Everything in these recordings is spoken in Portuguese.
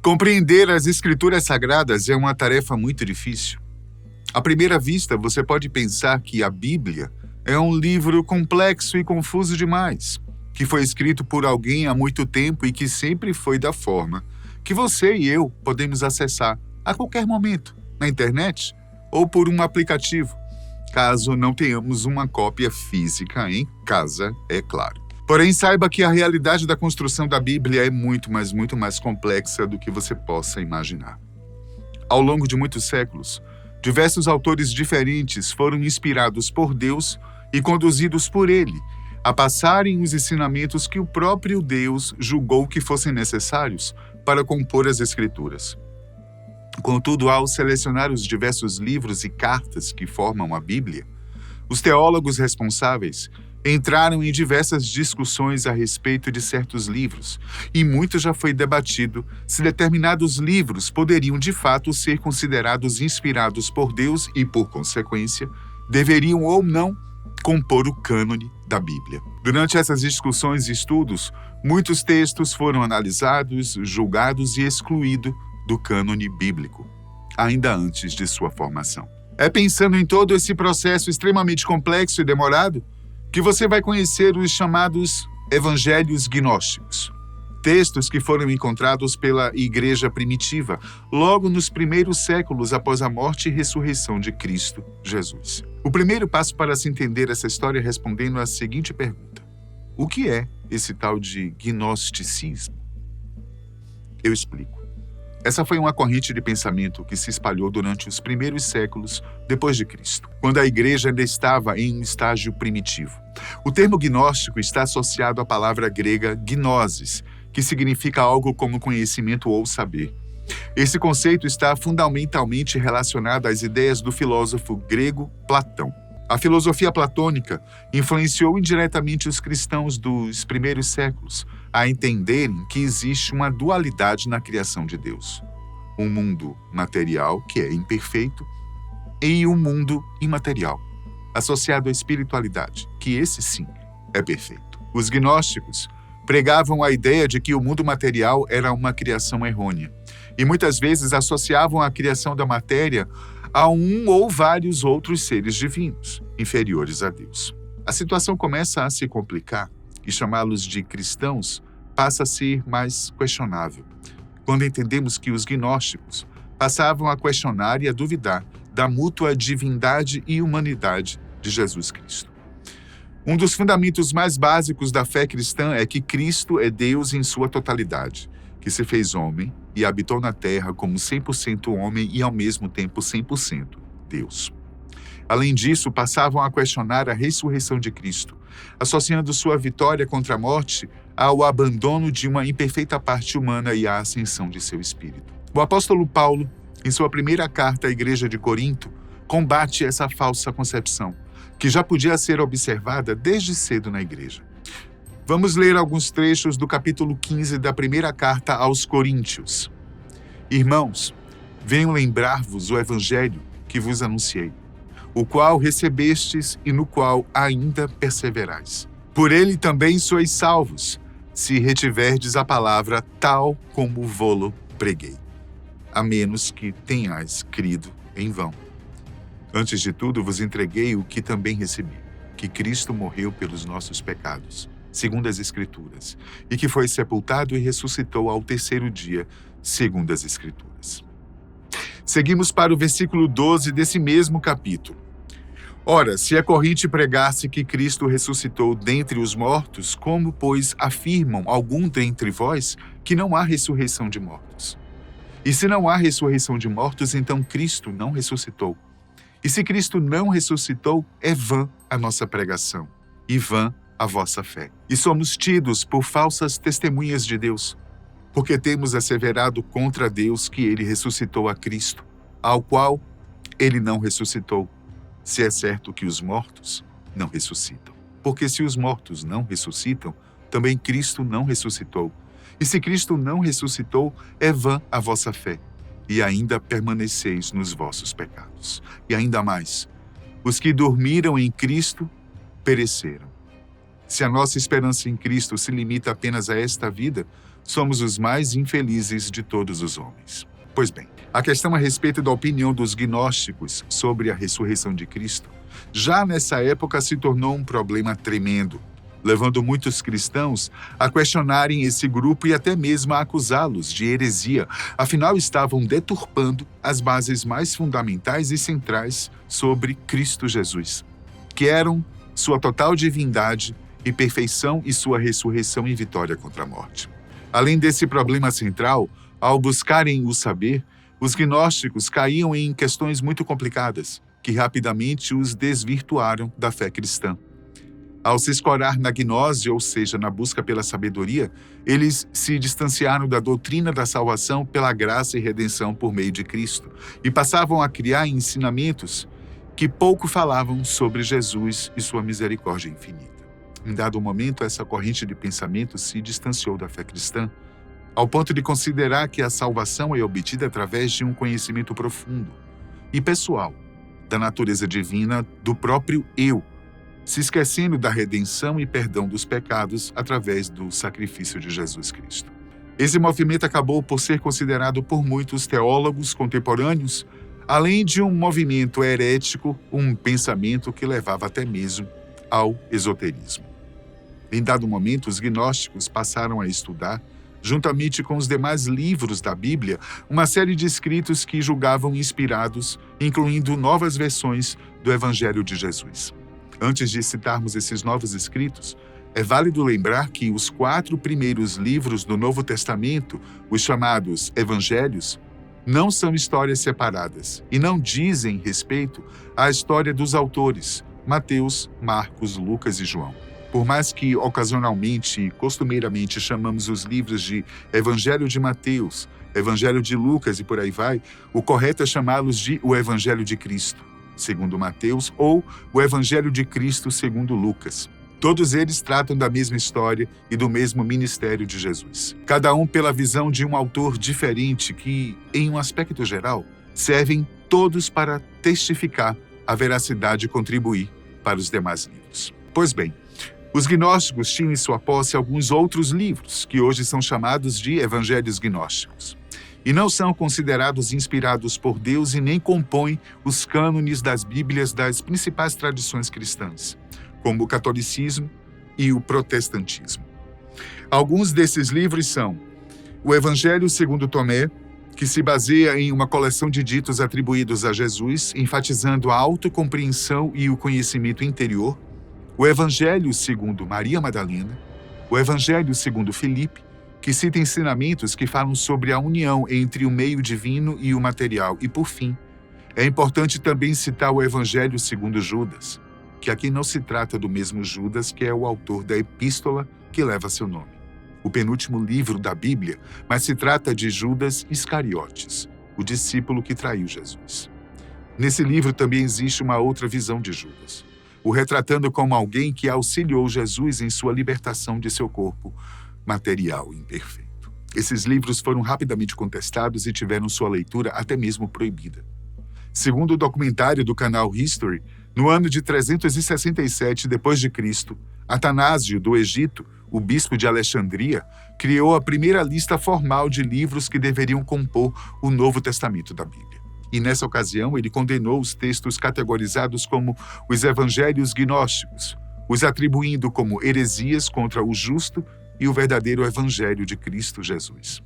Compreender as Escrituras Sagradas é uma tarefa muito difícil. À primeira vista, você pode pensar que a Bíblia é um livro complexo e confuso demais, que foi escrito por alguém há muito tempo e que sempre foi da forma que você e eu podemos acessar a qualquer momento, na internet ou por um aplicativo, caso não tenhamos uma cópia física em casa, é claro. Porém, saiba que a realidade da construção da Bíblia é muito mais complexa do que você possa imaginar. Ao longo de muitos séculos, diversos autores diferentes foram inspirados por Deus e conduzidos por Ele a passarem os ensinamentos que o próprio Deus julgou que fossem necessários para compor as Escrituras. Contudo, ao selecionar os diversos livros e cartas que formam a Bíblia, os teólogos responsáveis entraram em diversas discussões a respeito de certos livros, e muito já foi debatido se determinados livros poderiam de fato ser considerados inspirados por Deus e, por consequência, deveriam ou não compor o cânone da Bíblia. Durante essas discussões e estudos, muitos textos foram analisados, julgados e excluídos do cânone bíblico, ainda antes de sua formação. É pensando em todo esse processo extremamente complexo e demorado que você vai conhecer os chamados evangelhos gnósticos, textos que foram encontrados pela igreja primitiva logo nos primeiros séculos após a morte e ressurreição de Cristo Jesus. O primeiro passo para se entender essa história é respondendo à seguinte pergunta: o que é esse tal de gnosticismo? Eu explico. Essa foi uma corrente de pensamento que se espalhou durante os primeiros séculos depois de Cristo, quando a igreja ainda estava em um estágio primitivo. O termo gnóstico está associado à palavra grega gnosis, que significa algo como conhecimento ou saber. Esse conceito está fundamentalmente relacionado às ideias do filósofo grego Platão. A filosofia platônica influenciou indiretamente os cristãos dos primeiros séculos a entenderem que existe uma dualidade na criação de Deus. Um mundo material, que é imperfeito, e um mundo imaterial, associado à espiritualidade, que esse sim é perfeito. Os gnósticos pregavam a ideia de que o mundo material era uma criação errônea, e muitas vezes associavam a criação da matéria a um ou vários outros seres divinos, inferiores a Deus. A situação começa a se complicar e chamá-los de cristãos passa a ser mais questionável, quando entendemos que os gnósticos passavam a questionar e a duvidar da mútua divindade e humanidade de Jesus Cristo. Um dos fundamentos mais básicos da fé cristã é que Cristo é Deus em sua totalidade, que se fez homem e habitou na terra como 100% homem e ao mesmo tempo 100% Deus. Além disso, passavam a questionar a ressurreição de Cristo, associando sua vitória contra a morte ao abandono de uma imperfeita parte humana e à ascensão de seu espírito. O apóstolo Paulo, em sua primeira carta à igreja de Corinto, combate essa falsa concepção, que já podia ser observada desde cedo na igreja. Vamos ler alguns trechos do capítulo 15 da primeira carta aos Coríntios. Irmãos, venho lembrar-vos o evangelho que vos anunciei, o qual recebestes e no qual ainda perseverais. Por ele também sois salvos, se retiverdes a palavra tal como vô-lo preguei, a menos que tenhais crido em vão. Antes de tudo vos entreguei o que também recebi, que Cristo morreu pelos nossos pecados, segundo as Escrituras, e que foi sepultado e ressuscitou ao terceiro dia, segundo as Escrituras. Seguimos para o versículo 12 desse mesmo capítulo. Ora, se a corrente pregasse que Cristo ressuscitou dentre os mortos, como, pois, afirmam algum dentre vós que não há ressurreição de mortos? E se não há ressurreição de mortos, então Cristo não ressuscitou. E se Cristo não ressuscitou, é vã a nossa pregação, e vã a vossa fé. E somos tidos por falsas testemunhas de Deus, porque temos asseverado contra Deus que ele ressuscitou a Cristo, ao qual ele não ressuscitou, se é certo que os mortos não ressuscitam. Porque se os mortos não ressuscitam, também Cristo não ressuscitou. E se Cristo não ressuscitou, é vã a vossa fé, e ainda permaneceis nos vossos pecados. E ainda mais, os que dormiram em Cristo pereceram. Se a nossa esperança em Cristo se limita apenas a esta vida, somos os mais infelizes de todos os homens. Pois bem, a questão a respeito da opinião dos gnósticos sobre a ressurreição de Cristo, já nessa época se tornou um problema tremendo, levando muitos cristãos a questionarem esse grupo e até mesmo a acusá-los de heresia, afinal estavam deturpando as bases mais fundamentais e centrais sobre Cristo Jesus, que eram sua total divindade e perfeição e sua ressurreição e vitória contra a morte. Além desse problema central, ao buscarem o saber, os gnósticos caíam em questões muito complicadas, que rapidamente os desvirtuaram da fé cristã. Ao se escorar na gnose, ou seja, na busca pela sabedoria, eles se distanciaram da doutrina da salvação pela graça e redenção por meio de Cristo e passavam a criar ensinamentos que pouco falavam sobre Jesus e sua misericórdia infinita. Em dado momento, essa corrente de pensamento se distanciou da fé cristã, ao ponto de considerar que a salvação é obtida através de um conhecimento profundo e pessoal da natureza divina do próprio eu, se esquecendo da redenção e perdão dos pecados através do sacrifício de Jesus Cristo. Esse movimento acabou por ser considerado por muitos teólogos contemporâneos, além de um movimento herético, um pensamento que levava até mesmo ao esoterismo. Em dado momento, os gnósticos passaram a estudar, juntamente com os demais livros da Bíblia, uma série de escritos que julgavam inspirados, incluindo novas versões do Evangelho de Jesus. Antes de citarmos esses novos escritos, é válido lembrar que os 4 primeiros livros do Novo Testamento, os chamados Evangelhos, não são histórias separadas e não dizem respeito à história dos autores, Mateus, Marcos, Lucas e João. Por mais que ocasionalmente e costumeiramente chamamos os livros de Evangelho de Mateus, Evangelho de Lucas e por aí vai, o correto é chamá-los de o Evangelho de Cristo, segundo Mateus, ou o Evangelho de Cristo, segundo Lucas. Todos eles tratam da mesma história e do mesmo ministério de Jesus. Cada um pela visão de um autor diferente que, em um aspecto geral, servem todos para testificar a veracidade e contribuir para os demais livros. Pois bem, os gnósticos tinham em sua posse alguns outros livros, que hoje são chamados de evangelhos gnósticos, e não são considerados inspirados por Deus e nem compõem os cânones das Bíblias das principais tradições cristãs, como o catolicismo e o protestantismo. Alguns desses livros são o Evangelho segundo Tomé, que se baseia em uma coleção de ditos atribuídos a Jesus, enfatizando a autocompreensão e o conhecimento interior, o Evangelho segundo Maria Madalena, o Evangelho segundo Filipe, que cita ensinamentos que falam sobre a união entre o meio divino e o material. E, por fim, é importante também citar o Evangelho segundo Judas, que aqui não se trata do mesmo Judas que é o autor da epístola que leva seu nome, o penúltimo livro da Bíblia, mas se trata de Judas Iscariotes, o discípulo que traiu Jesus. Nesse livro também existe uma outra visão de Judas, o retratando como alguém que auxiliou Jesus em sua libertação de seu corpo material imperfeito. Esses livros foram rapidamente contestados e tiveram sua leitura até mesmo proibida. Segundo o documentário do canal History, no ano de 367 d.C., Atanásio, do Egito, o bispo de Alexandria, criou a primeira lista formal de livros que deveriam compor o Novo Testamento da Bíblia. E nessa ocasião ele condenou os textos categorizados como os evangelhos gnósticos, os atribuindo como heresias contra o justo e o verdadeiro evangelho de Cristo Jesus.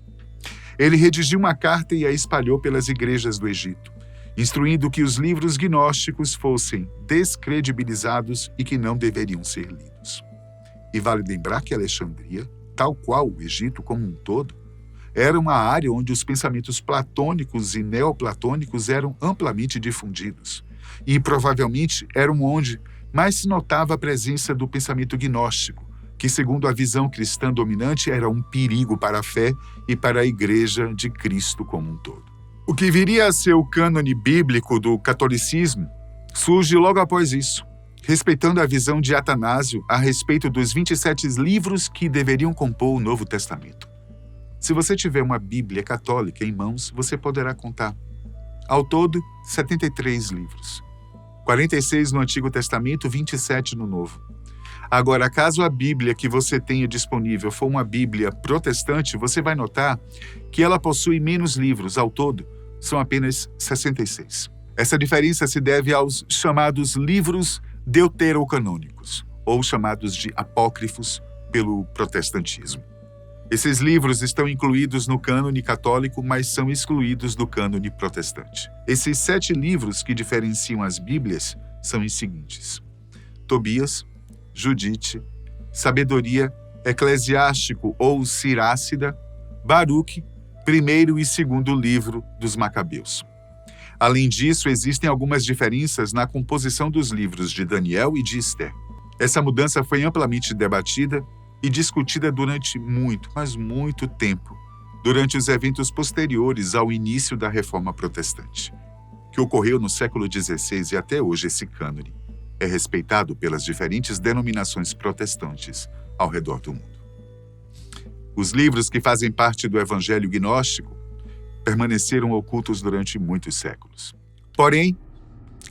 Ele redigiu uma carta e a espalhou pelas igrejas do Egito, instruindo que os livros gnósticos fossem descredibilizados e que não deveriam ser lidos. E vale lembrar que Alexandria, tal qual o Egito como um todo, era uma área onde os pensamentos platônicos e neoplatônicos eram amplamente difundidos, e provavelmente eram onde mais se notava a presença do pensamento gnóstico, que, segundo a visão cristã dominante, era um perigo para a fé e para a Igreja de Cristo como um todo. O que viria a ser o cânone bíblico do catolicismo surge logo após isso, respeitando a visão de Atanásio a respeito dos 27 livros que deveriam compor o Novo Testamento. Se você tiver uma Bíblia católica em mãos, você poderá contar. Ao todo, 73 livros. 46 no Antigo Testamento, 27 no Novo. Agora, caso a Bíblia que você tenha disponível for uma Bíblia protestante, você vai notar que ela possui menos livros ao todo, são apenas 66. Essa diferença se deve aos chamados livros deuterocanônicos, ou chamados de apócrifos pelo protestantismo. Esses livros estão incluídos no cânone católico, mas são excluídos do cânone protestante. Esses 7 livros que diferenciam as Bíblias são os seguintes: Tobias, Judite, Sabedoria, Eclesiástico ou Sirácida, Baruque, primeiro e segundo livro dos Macabeus. Além disso, existem algumas diferenças na composição dos livros de Daniel e de Esther. Essa mudança foi amplamente debatida e discutida durante muito tempo, durante os eventos posteriores ao início da Reforma Protestante, que ocorreu no século XVI e até hoje esse cânone é respeitado pelas diferentes denominações protestantes ao redor do mundo. Os livros que fazem parte do Evangelho Gnóstico permaneceram ocultos durante muitos séculos. Porém,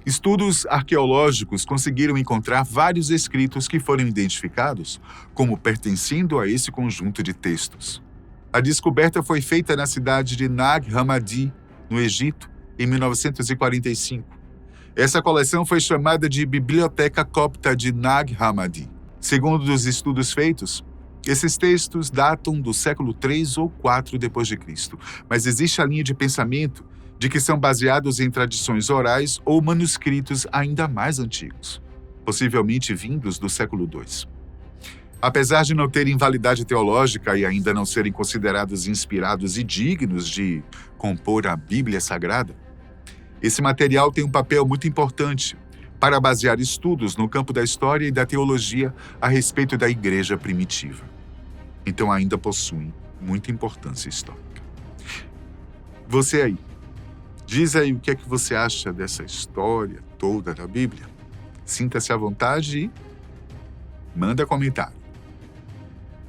estudos arqueológicos conseguiram encontrar vários escritos que foram identificados como pertencendo a esse conjunto de textos. A descoberta foi feita na cidade de Nag Hammadi, no Egito, em 1945. Essa coleção foi chamada de Biblioteca Copta de Nag Hammadi. Segundo os estudos feitos, esses textos datam do século 3 ou 4 d.C., mas existe a linha de pensamento de que são baseados em tradições orais ou manuscritos ainda mais antigos, possivelmente vindos do século II. Apesar de não terem validade teológica e ainda não serem considerados inspirados e dignos de compor a Bíblia Sagrada, esse material tem um papel muito importante para basear estudos no campo da história e da teologia a respeito da igreja primitiva. Então ainda possuem muita importância histórica. Você aí, diz aí o que é que você acha dessa história toda da Bíblia. Sinta-se à vontade e manda comentário.